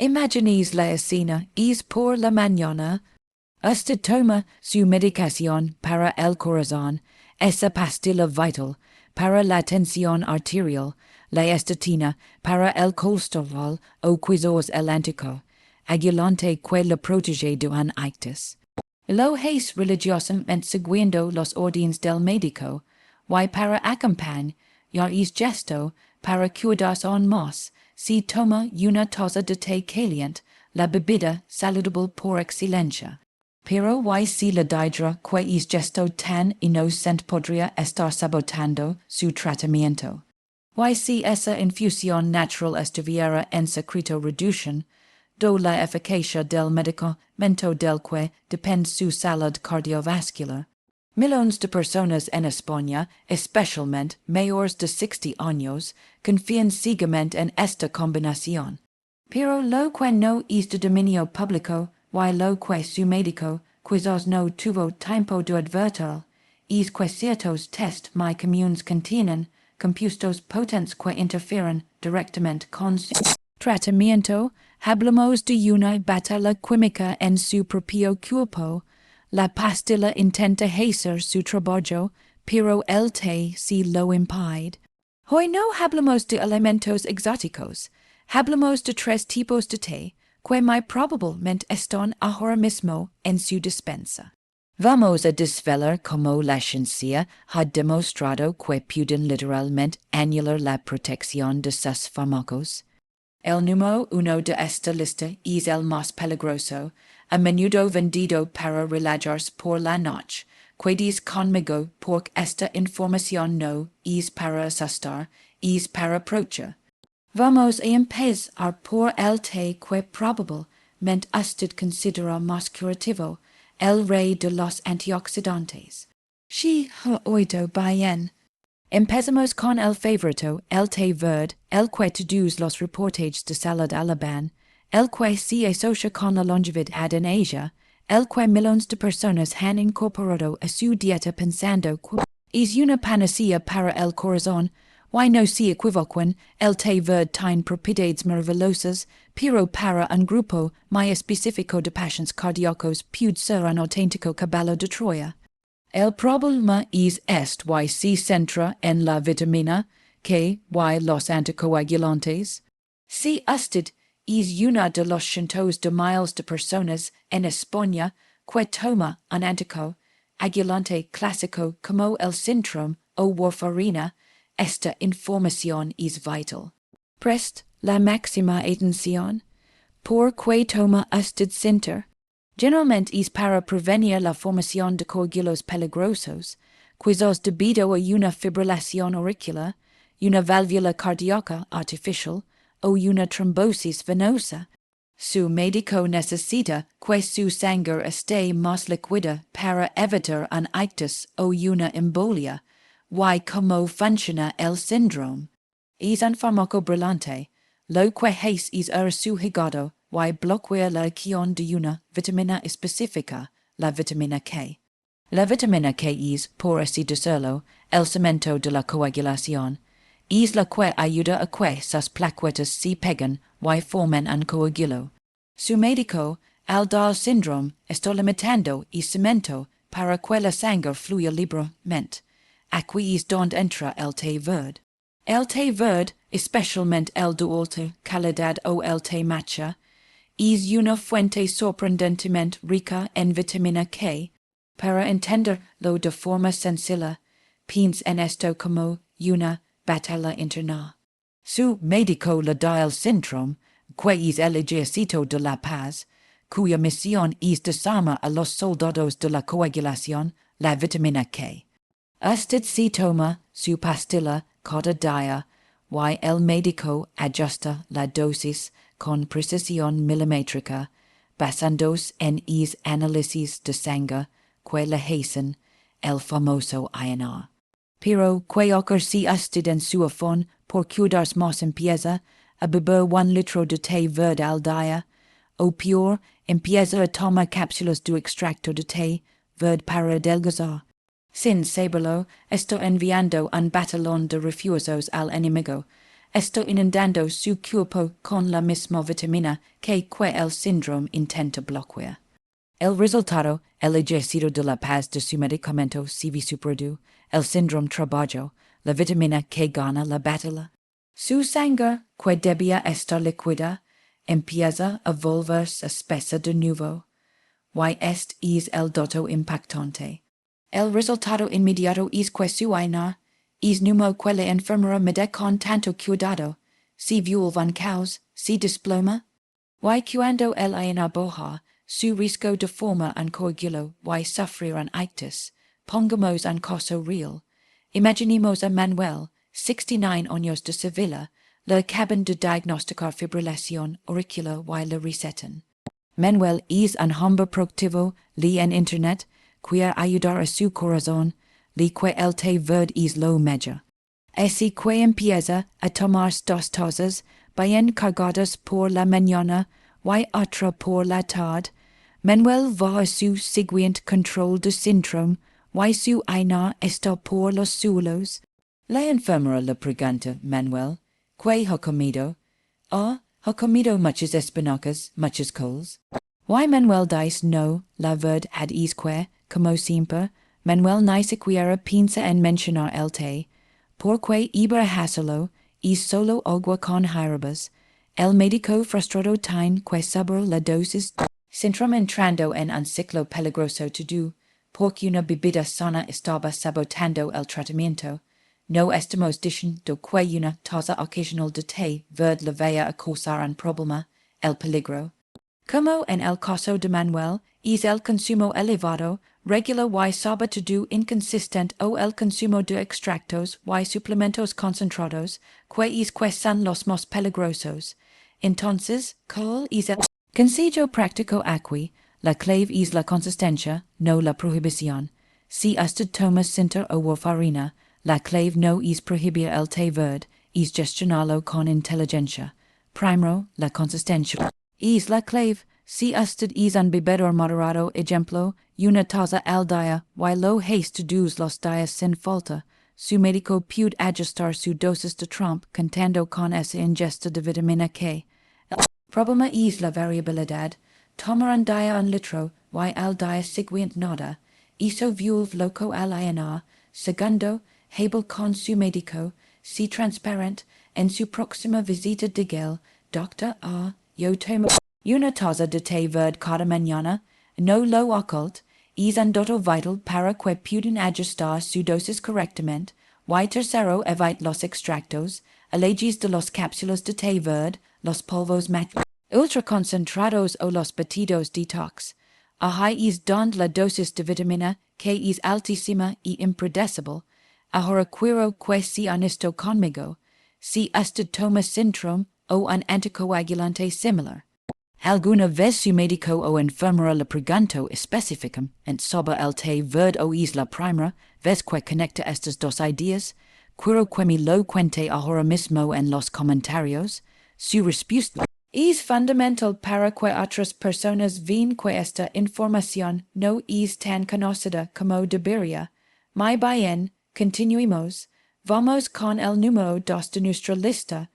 Imaginéis la escena, es por la mañana. Usted toma su medicación para el corazón, esa pastilla vital, para la tensión arterial, la estatina, para el colesterol o quizás el anticoagulante que le protege de un ictus. Lo hace religiosamente siguiendo los órdenes del médico, y para acompañar es gesto para cuidarse aún más, si toma una taza de té caliente, la bebida saludable por excelencia. Pero y si la didra que es gesto tan inocente podría estar sabotando su tratamiento. Y si esa infusión natural estuviera en secreto reducción, do la eficacia del medicamento del que depende su salud cardiovascular. Millones de personas en España, especialmente mayores de 60 años, confían ciegamente en esta combinación. Pero lo que no es de dominio público, y lo que su médico quizás no tuvo tiempo de advertir, es que ciertos test muy comunes contienen compuestos potentes que interfieren directamente con su tratamiento. Hablamos de una batalla química en su propio cuerpo. La pastilla intenta hacer su trabajo, pero el té si lo impide. Hoy no hablamos de alimentos exóticos. Hablamos de 3 tipos de té que muy probablemente están ahora mismo en su despensa. Vamos a desvelar cómo la ciencia ha demostrado que pueden literalmente anular la protección de sus fármacos. El número 1 de esta lista es el más peligroso, a menudo vendido para relajarse por la noche. Quédese conmigo porque esta información no es para asustar, es para proteger. Vamos a empezar por el té que probablemente usted considera más curativo, el rey de los antioxidantes. Sí, ha oído bien. Empezamos con el favorito, el té verde, el que todos los reportajes de salud alaban, el que se asocia con la longevidad en Asia, el que millones de personas han incorporado a su dieta pensando que es una panacea para el corazón. Y no se equivoquen, el té verde tiene propiedades maravillosas, pero para un grupo muy específico de pacientes cardíacos puede ser un auténtico caballo de Troya. El problema es este y se centra en la vitamina K y los anticoagulantes. Si usted es una de los cientos de miles de personas en España que toma un anticoagulante clásico como el Sintrom o warfarina, esta información es vital. Preste la máxima atención. ¿Por qué toma usted Sinter? Generalmente es para prevenir la formación de coágulos peligrosos, quizás debido a una fibrilación auricular, una válvula cardíaca artificial o una trombosis venosa. Su médico necesita que su sangre esté más líquida para evitar un ictus o una embolia. ¿Y cómo funciona el síndrome? Es un fármaco brillante. Lo que hace es ir a su hígado y bloquear la acción de una vitamina específica, la vitamina K. La vitamina K es, por así decirlo, el cemento de la coagulación. Es la que ayuda a que sus plaquetas se peguen y formen un coágulo. Su médico, al dar síndrome, está limitando el cemento para que la sangre fluya libremente. Aquí es donde entra el té verde. El té verde, especialmente el de alta calidad o el té matcha, es una fuente sorprendentemente rica en vitamina K. Para entenderlo de forma sencilla, piensa en esto como una batalla interna. Su médico le da el síndrome, que es el ejército de la paz, cuya misión es desarmar a los soldados de la coagulación, la vitamina K. Usted se toma su pastilla cada día y el médico ajusta la dosis con precisión milimétrica, basándose en los análisis de sangre que le hacen el famoso INR. Pero ¿qué ocurre si usted en su afán por cuidarse más empieza a beber 1 litro de té verde al día, o peor, empieza a tomar cápsulas de extracto de té verde para adelgazar? Sin saberlo, está enviando un batallón de refuerzos al enemigo. esto inundando su cuerpo con la misma vitamina que el síndrome intenta bloquear. El resultado, el ejercicio de la paz de su medicamento si superdu, el síndrome trabajo, la vitamina que gana la batalla. Su sangre, que debía estar líquida, empieza a volverse espesa de nuevo. Este es el dato impactante. El resultado inmediato es que su aina, es numo que la enfermera mide con tanto cuidado, si vuelvan caos, si desploma. Cuando el aina boja, su riesgo de forma un coágulo, sufrir un ictus, pongamos un caso real. Imaginemos a Manuel, 69 años de Sevilla, le acaban de diagnosticar fibrilación auricular le recetan. Manuel es un hombre productivo, lee en internet, quiere ayudar a su corazón, lee que el té verde es lo mejor. Así que empieza a tomar dos tazas, bien cargadas por la mañana, otra por la tarde. Manuel va a su siguiente control de síndrome, su aina está por los suelos. La enfermera le pregunta, Manuel, ¿qué ha comido? Ha comido muchas espinacas, muchas coles. Manuel dice no, la verdad es que, como siempre, Manuel ni siquiera piensa en mencionar el té, porque iba a hacerlo, es solo agua con hierbas. El médico frustrado tiene que saber la dosis. Síndrome entrando en un ciclo peligroso todo, porque una bebida sana estaba sabotando el tratamiento. No estamos diciendo que una taza ocasional de té verde le vaya a causar un problema, el peligro. Como en el caso de Manuel, es el consumo elevado, regular sobre todo inconsistente o el consumo de extractos suplementos concentrados, que son los más peligrosos. Entonces, ¿cuál es el consejo práctico aquí? La clave es la consistencia, no la prohibición. Si usted toma cinta o warfarina, la clave no es prohibir el té verde, es gestionarlo con inteligencia. Primero, la consistencia. Es la clave. Si usted es un bebedor moderado, ejemplo, una taza al día, lo hace todos los días sin falta, su médico puede ajustar su dosis de trompe contando con esa ingesta de vitamina K. El problema es la variabilidad. Tomar un día un litro, al día siguiente nada. Eso vuelve loco al INR. Segundo, hable con su médico, si transparente, en su próxima visita diga, Doctor yo tomo una taza de té verde cada mañana, no lo occult, es un dato vital para que puedan ajustar su dosis correctamente. Tercero, evite los extractos, allergies de las cápsulas de té verde, los polvos ultraconcentrados o los batidos detox. Ahí es donde la dosis de vitamina K es altísima y impredecible. Ahora quiero que sea honesto conmigo. Si usted toma síndrome o un anticoagulante similar. Alguna vez su médico o enfermera le preguntó específicamente sobre el té verde o es la primera vez que conecta estas dos ideas. Quiero que me lo cuente ahora mismo en los comentarios. Su respuesta es fundamental para que otras personas vean que esta información no es tan conocida como debería. Muy bien, continuemos. Vamos con el número 2 de nuestra lista.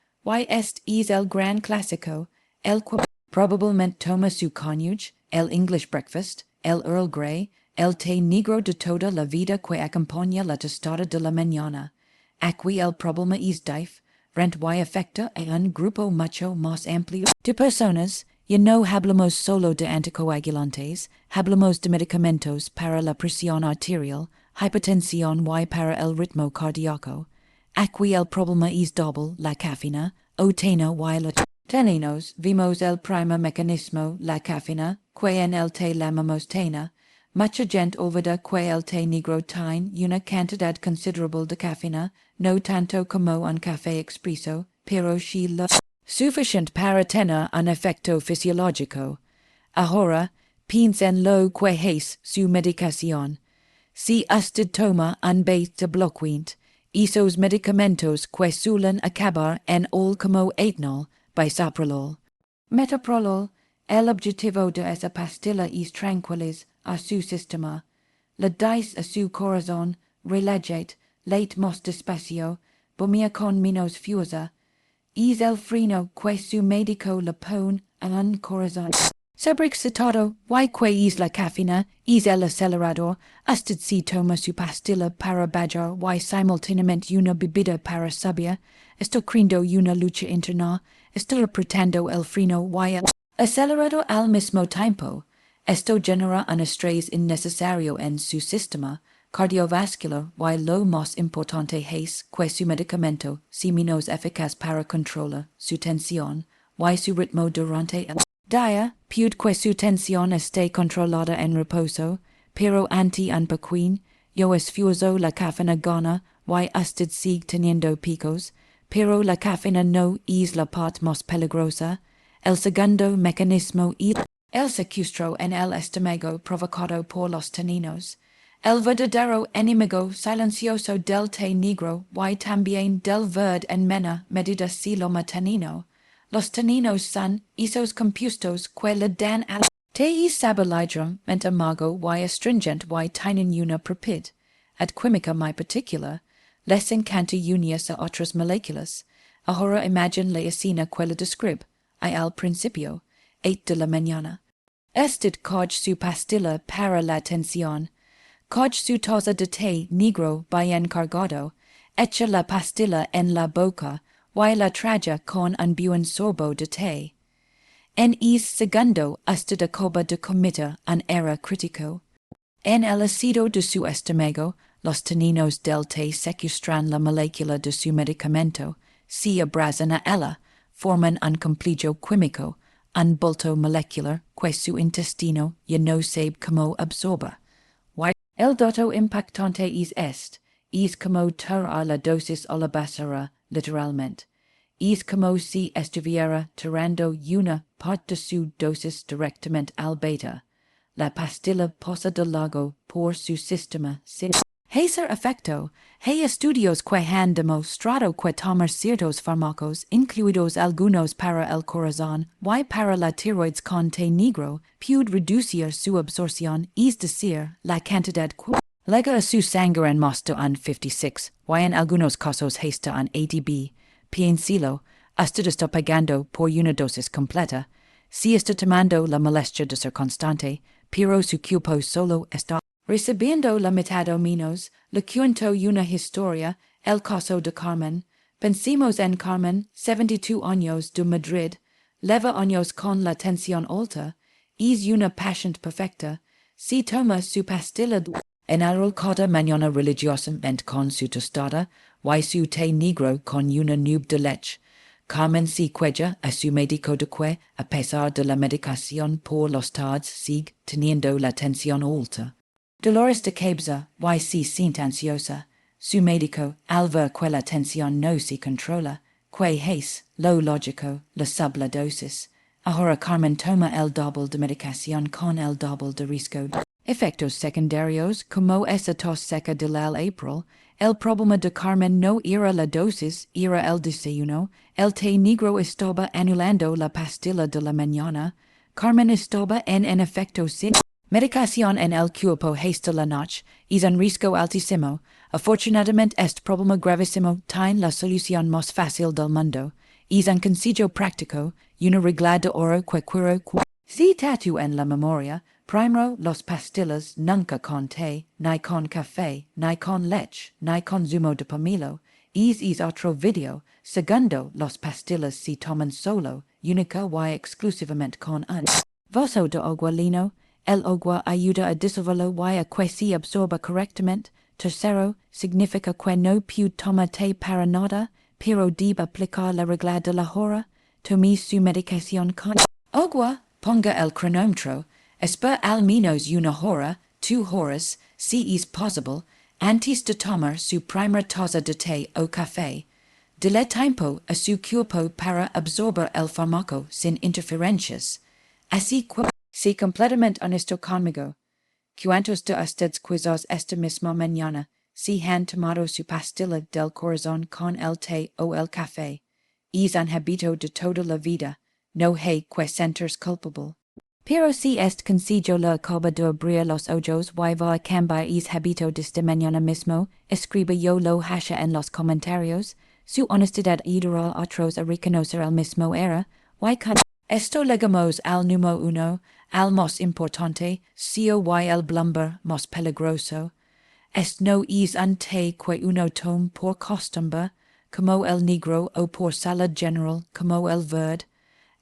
Este es el gran clásico, el que probablemente toma su cónyuge, el English breakfast, el Earl Grey, el té negro de toda la vida que acompaña la tostada de la mañana. Aquí el problema es dif, afecta a un grupo mucho más amplio de personas. Ya no hablamos solo de anticoagulantes, hablamos de medicamentos para la presión arterial, hipertensión para el ritmo cardíaco. Aquí el problema es doble, la cafeína, o tena la teninos, vimos el primer mecanismo, la cafeína, que en el té llamamos tena. Mucha gente olvida que el té negro tiene una cantidad considerable de cafeína, no tanto como un café expreso, pero sí lo suficiente para tener un efecto fisiológico. Ahora, piensa en lo que es su medicación. Si usted toma un de bloqueante, esos medicamentos que suelen acabar en ol como etanol, bisoprolol, metoprolol, el objetivo de esa pastilla es tranquiliz a su sistema. Le dice a su corazón, relájate, late más despacio, bomea con menos fuerza. es el freno que su médico le pone al corazón. Sobre excitado, que es la cafeína, es el acelerador, usted si toma su pastilla para bajar, simultáneamente una bebida para subir, esto creyendo una lucha interna, esto apretando el freno, el acelerador al mismo tiempo. Esto genera un estrés innecesario en su sistema cardiovascular, lo más importante es que su medicamento sea menos eficaz para controlar su tensión, su ritmo durante el día, puede que su tensión esté controlada en reposo, pero ante un pequeño esfuerzo la cafeína gana, usted sigue teniendo picos, pero la cafeína no es la parte más peligrosa. El segundo mecanismo es el secuestro en el estómago provocado por los taninos. El verdadero enemigo silencioso del té negro también del verde en menor medida si lo tanino. Los taninos son esos compuestos que le dan al té es ligeramente amargo astringent tienen una propiedad química muy particular, les encanta unirse a otras moléculas. Ahora imagine la escena que le describe, al principio, 8 de la mañana. Usted coge su pastilla para la tensión, coge su taza de té negro bien cargado, echa la pastilla en la boca, la traga con un buen sorbo de té. En ese segundo usted acaba de cometer un error crítico. En el ácido de su estómago, los taninos del té secuestran la molécula de su medicamento, se abrasan a ella, forman un complejo químico, un bulto molecular que su intestino ya no sabe cómo absorba. El dato impactante es como tirar la dosis a la basura, literalmente. Es como si estuviera tirando una parte de su dosis directamente al beta. La pastilla pasa de largo por su sistema sin hacer efecto. Hay estudios que han demostrado que tomar ciertos fármacos, incluidos algunos para el corazón para la tiroides con té negro, puede reducir su absorción, es decir, la cantidad llega a su sangre en más de un 56, en algunos casos hasta un ADB. Piénselo, usted está pagando por una dosis completa. Si está tomando la molestia de ser constante, pero su cuerpo solo está recibiendo la mitad o menos. Le cuento una historia, el caso de Carmen. Pensemos en Carmen, 72 años, de Madrid, lleva años con la tensión alta, es una paciente perfecta. Si toma su pastilla en cada mañana religiosamente con su tostada, su té negro con una nube de leche. Carmen se queja a su médico de que, a pesar de la medicación por los tardes, sigue teniendo la tensión alta. Dolores de cabeza, se siente ansiosa. Su médico, al ver que la tensión no se controla, que es, lo lógico, le sube la dosis. Ahora Carmen toma el doble de medicación con el doble de riesgo. Efectos secundarios, como esa tos seca del April. El problema de Carmen no era la dosis, era el desayuno. El té negro estaba anulando la pastilla de la mañana. Carmen estaba en efecto sin medicación en el cuerpo hasta la noche. Es un riesgo altísimo. Afortunadamente este problema gravísimo tiene la solución más fácil del mundo. Es un consejo práctico, una regla de oro que cura si tatu en la memoria. Primero, los pastillas nunca con té, ni con café, ni con leche, ni con zumo de pomelo. Es otro video. Segundo, los pastillas se toman solo, única exclusivamente con un vaso de agua lino. El agua ayuda a disolverlo a que se absorba correctamente. Tercero, significa que no puede tomar té para nada, pero debe aplicar la regla de la hora. Tome su medicación con agua. Ponga el cronómetro. Espera al menos una hora, 2 horas, si es posible, antes de tomar su primera taza de té o café. Dele tiempo a su cuerpo para absorber el fármaco sin interferencias. Así que, sé completamente honesto conmigo. ¿Cuántos de ustedes quizás esta misma mañana si han tomado su pastilla del corazón con el té o el café? Es un hábito de toda la vida. No hay que sentirse culpable. Pero si este consejo le acaba de abrir los ojos va a cambiar ese hábito desde mañana mismo, escriba yo lo hasha en los comentarios. su honestidad ideal otros a reconocer el mismo era, esto legamos al número uno, al más importante, y el blumber más peligroso. No es ante que uno tome por costumbre, como el negro o por salud general, como el verde.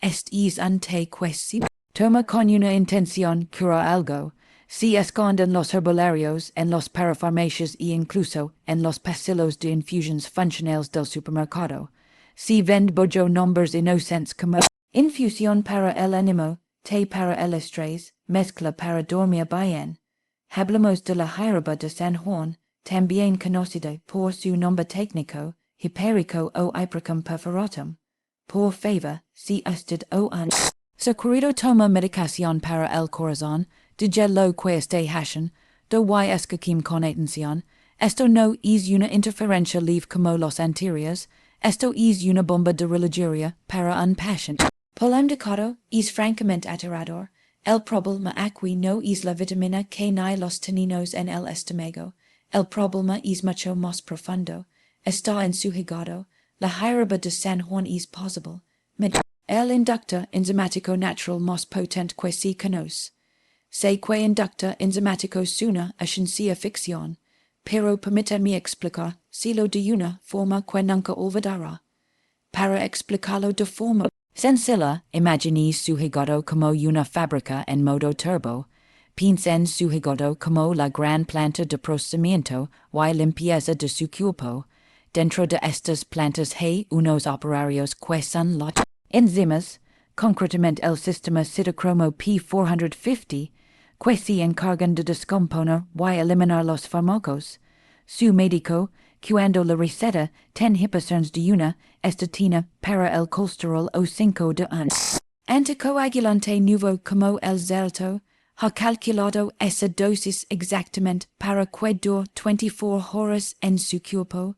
Es ante que si toma con una intención cura algo, se esconde en los herbolarios, en los parafarmacias e incluso en los pasillos de infusions funcionales del supermercado. Se vende bajo nombres inocentes como infusión para el ánimo, té para el estrés, mezcla para dormir bien. Hablamos de la jarabe de San Juan, también conocida por su nombre técnico, Hyperico o Ipricum perforatum. Por favor, si usted o han querido toma medicación para el corazón, de lo que esté haciendo, y escaquim con atención, esto no es una interferencia leve como los anteriores, esto es una bomba de relojería para un paciente. Polemdicado es francamente aterrador. El problema aquí no es la vitamina que ni los taninos en el estómago. El problema es mucho más profundo. Está en su hígado. La jarabe de San Juan es posible. El inductor enzimático natural más potente que se conoce. Sé que inductor enzimático suena a ciencia ficción, pero permítanme explicar si lo de una forma que nunca olvidará. Para explicarlo de forma sencilla, imagine su hígado como una fábrica en modo turbo. Piensa en su hígado como la gran planta de procesamiento y limpieza de su cuerpo. Dentro de estas plantas hay unos operarios que son los enzimas, concretamente el sistema citocromo P450, que se encargan de descomponer y eliminar los fármacos. Su médico, cuando la receta ten hipercernes de una estatina para el colesterol o 5 de un anticoagulante nuevo como el Xarelto, ha calculado esa dosis exactamente para que dure 24 horas en su cuerpo.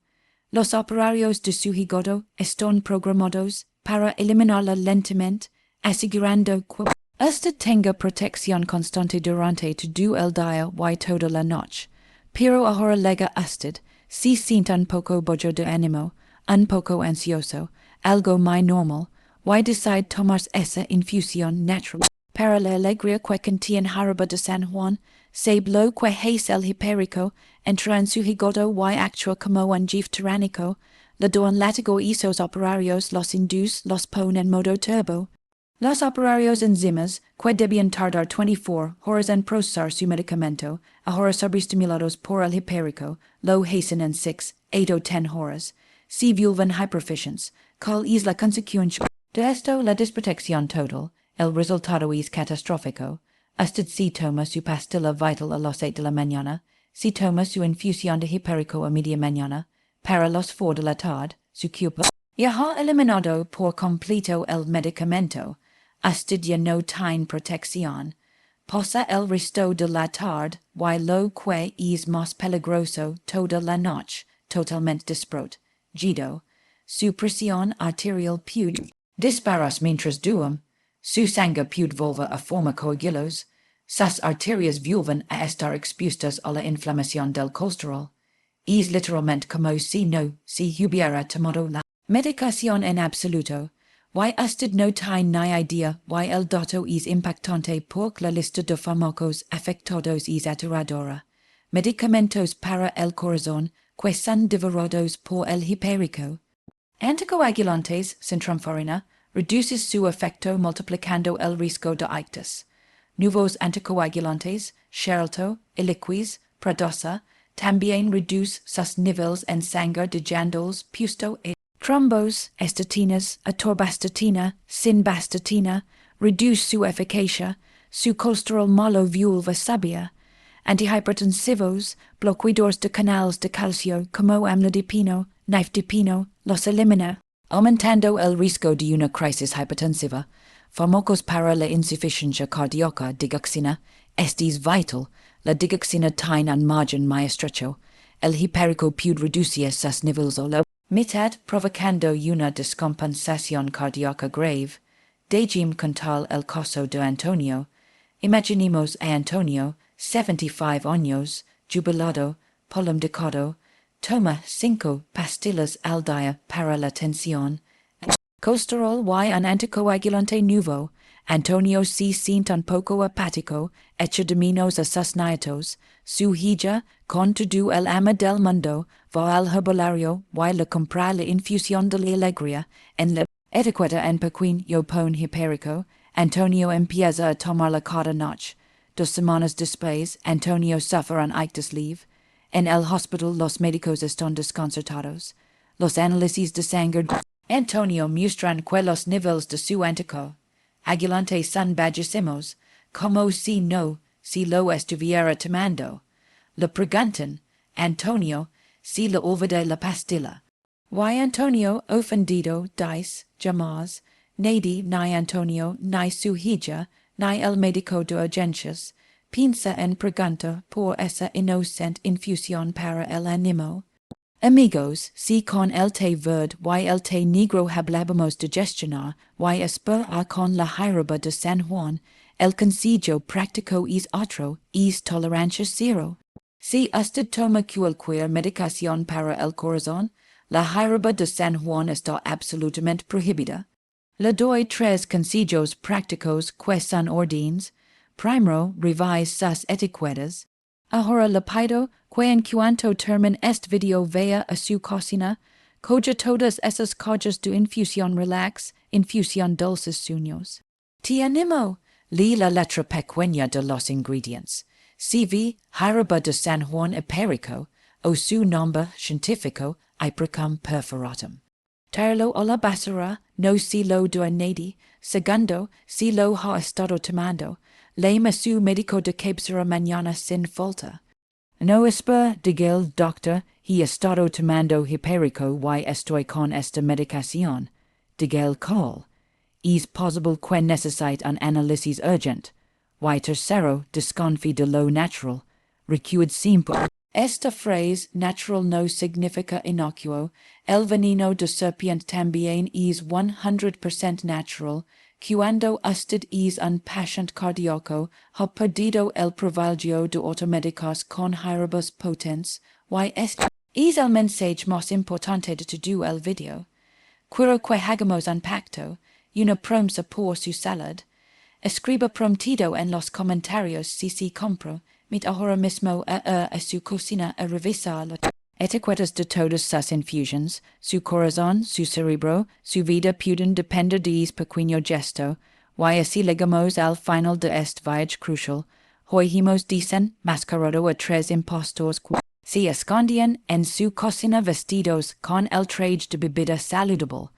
Los operarios de su hígado están programados para eliminarla lentamente, asegurando que usted tenga protección constante durante todo el día y toda la noche. Pero ahora lega usted, si siente un poco bajo de ánimo, un poco ansioso, algo muy normal, y decide tomar esa infusión natural. Para la alegría que contiene jarabe de San Juan, se lo que es el Hyperico, entra en su hígado y actúa como un jefe tiránico, le dan látigo esos operarios los induce, los pone en modo turbo. Los operarios enzimas, que debían tardar 24 horas en procesar su medicamento, ahora sobreestimulados por el Hyperico, lo hacen en 6, 8 o 10 horas. Si vuelven hyperficientes, ¿cuál es la consecuencia de esto? La desprotección total. El resultado es catastrófico. Usted si toma su pastilla vital a las 8 de la mañana, si toma su infusión de Hyperico a media mañana, para las 4 de la tarde, su cuerpo ya ha eliminado por completo el medicamento. Usted ya no tiene protección. Pasa el resto de la tarde, y lo que es más peligroso toda la noche, totalmente desprotegido. Su presión arterial puede disparar mientras duerme. Su sangre puede volver a formar coágulos. Sus arterias vuelven a estar expuestas a la inflamación del colesterol. Es literalmente como si no se hubiera tomado la medicación en absoluto. Y usted no tiene ni idea y el dato es impactante porque la lista de fármacos afectados es aterradora. Medicamentos para el corazón que son devorados por el Hyperico. Anticoagulantes, sin transferina, reduce su efecto multiplicando el riesgo de ictus. Nuevos anticoagulantes, Xarelto, Eliquis, Pradosa, también reduce sus niveles en sangre de gandules, puesto y trombos, estatinas, atorvastatina, simvastatina, reduce su eficacia, su colesterol malo vuelve sabia. Antihipertensivos, bloqueadores de canales de calcio como amlodipino, nifedipino, los elimina, aumentando el riesgo de una crisis hipertensiva. Fármacos para la insuficiencia cardíaca, digoxina, este es vital. La digoxina tiene un margen muy estrecho. El Hyperico puede reducir sus niveles a la mitad, provocando una descompensación cardíaca grave. Dejim contar el caso de Antonio. Imaginemos a Antonio, 75 años, jubilado, polemdicado, Toma 5 pastillas al día para la tensión. Colesterol y un anticoagulante nuevo. Antonio se siente un poco apático, echa de menos a sus nietos. Su hija, con todo el ama del mundo, va al herbolario y le compra la infusión de la alegría. En la etiqueta en pequeño pon hipérico. Antonio empieza a tomarla cada noche. 2 semanas después, Antonio sufre un ictus. En el hospital los médicos están desconcertados. Los análisis de sangre Antonio muestran que los niveles de su antico agulante son bajísimos, como si lo estuviera tomando. Le preguntan, Antonio, si le olvidé la pastilla. Y Antonio, ofendido, dice, jamás, nadie ni Antonio, ni su hija, ni el médico de urgencias, piensa en pregunta por esa inocente infusión para el ánimo. Amigos, si con el té verde y el té negro hablamos de gestionar y esperar con la jarabe de San Juan, el consejo práctico es otro, es tolerancia cero. Si usted toma cualquier medicación para el corazón, la jarabe de San Juan está absolutamente prohibida. Le doy 3 consejos prácticos que son ordines. Primero, revise sus etiquetas. Ahora le pido que en cuanto termine este video vea a su cocina, coja todas esas cosas de infusión relax, infusión dulces sueños. Te animo, lee la letra pequeña de los ingredientes. CV, jarabe de San Juan Ipérico, o su nombre científico, Ipricum perforatum. Tirarlo a la basura, no si lo do a nadie. Segundo, si lo ha estado tomando, llame a su médico de cabecera mañana sin falta. No espera, diga el doctor, he estado tomando hipérico y estoy con esta medicación. Diga el call. Es posible que necesite un análisis urgent. Y tercero, desconfíe de lo natural. Recuerde siempre. Esta frase, natural no significa inocuo. El veneno de serpiente también es 100% natural. Cuando usted es un paciente cardíaco, ha perdido el privilegio de automedicos con jarabes potentes, y este es el mensaje más importante de todo el video. Quiero que hagamos un pacto, una promesa por su salud. Escriba promptido en los comentarios si compro, mit ahora mismo a su cocina a revisar las etiquetas de todas sus infusions. Su corazón, su cerebro, su vida pueden depender de este pequeño gesto, y así llegamos al final de este viaje crucial. Hoy hemos dicen mascarado a 3 impostores que se escondían en su cocina vestidos con el traje de bebida saludable.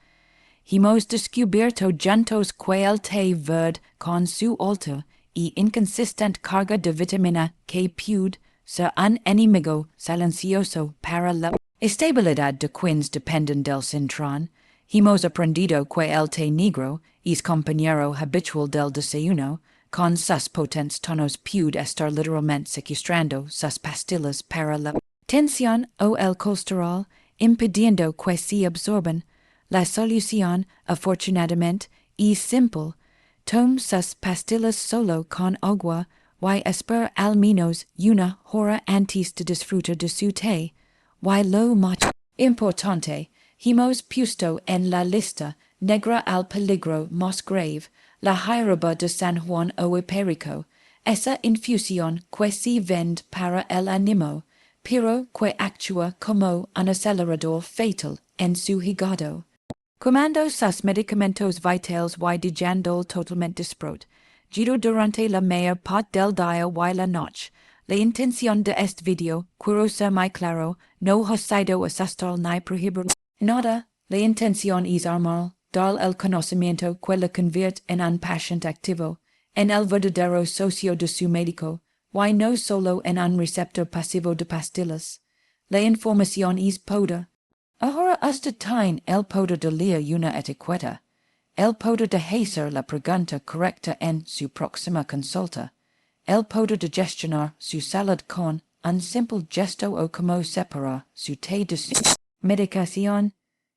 Hemos descubierto juntos que el té verde con su alta y inconsistente carga de vitamina que puede ser un enemigo silencioso para la estabilidad de quienes dependen del cinturón. Hemos aprendido que el té negro es compañero habitual del desayuno, con sus potentes tonos puede estar literalmente secuestrando sus pastillas para la tensión o el colesterol, impidiendo que se absorban. La solución, afortunadamente, es simple. Tome sus pastillas solo con agua y espera al menos una hora antes de disfrutar de su té. Y lo más importante, hemos puesto en la lista negra al peligro más grave, la jarabe de San Juan o Ipérico, esa infusión que se vende para el ánimo, pero que actúa como un acelerador fatal en su hígado. Comando sus medicamentos vitales y dejando totalmente desprot. Giro durante la mayor parte del día y la noche. La intención de este video, quiero ser muy claro, no ha sido asustar ni prohibir nada. La intención es armar, dar el conocimiento que le convierte en un paciente activo, en el verdadero socio de su médico, y no solo en un receptor pasivo de pastillas. La información es poder. Ahora usted tiene el poder de leer una etiqueta, el poder de hacer la pregunta correcta en su próxima consulta, el poder de gestionar su salud con un simple gesto o como separar su té de su medicación.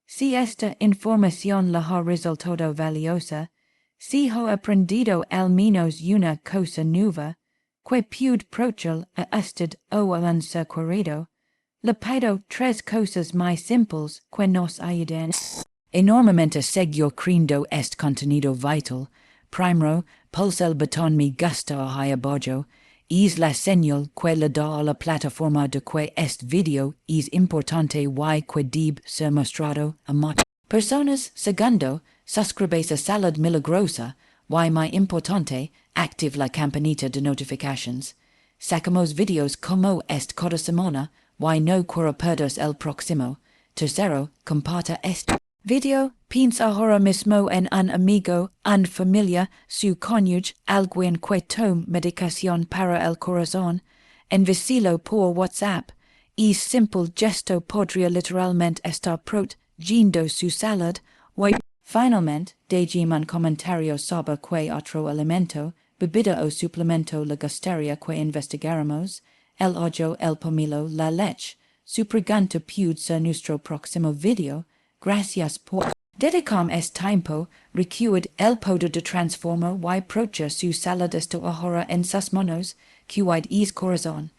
Si esta información le ha resultado valiosa, si ha aprendido al menos una cosa nueva, que puede prochel a usted o a un ser querido, Lepido tres cosas más simples que nos ayuden enormemente seguir crendo este contenido vital. Primero, pulsa el botón me gusta o apoyo. Es la señal que le da a la plataforma de que este video es importante y que debe ser mostrado a más personas. Segundo, suscribirse a Salud Milagrosa y muy importante, active la campanita de notifications. Sacamos videos como este cada semana y no quiero perder el próximo. Tercero, comparta este video, piensa ahora mismo en un amigo, un familia, su cónyuge, alguien que tome medicación para el corazón. Envíelo por WhatsApp. Es simple gesto podría literalmente estar protegiendo su salud. Y finalmente, déjame un comentario sobre que otro alimento, bebida o suplemento le gustaría que investigáramos. El ojo, el pomelo, la leche. Su pregunta puede ser nuestro próximo video. Gracias por dedicar este tiempo. Recuerde el poder de transformar y proteger su salud. Esto ahora en sus manos. Cuide es corazón.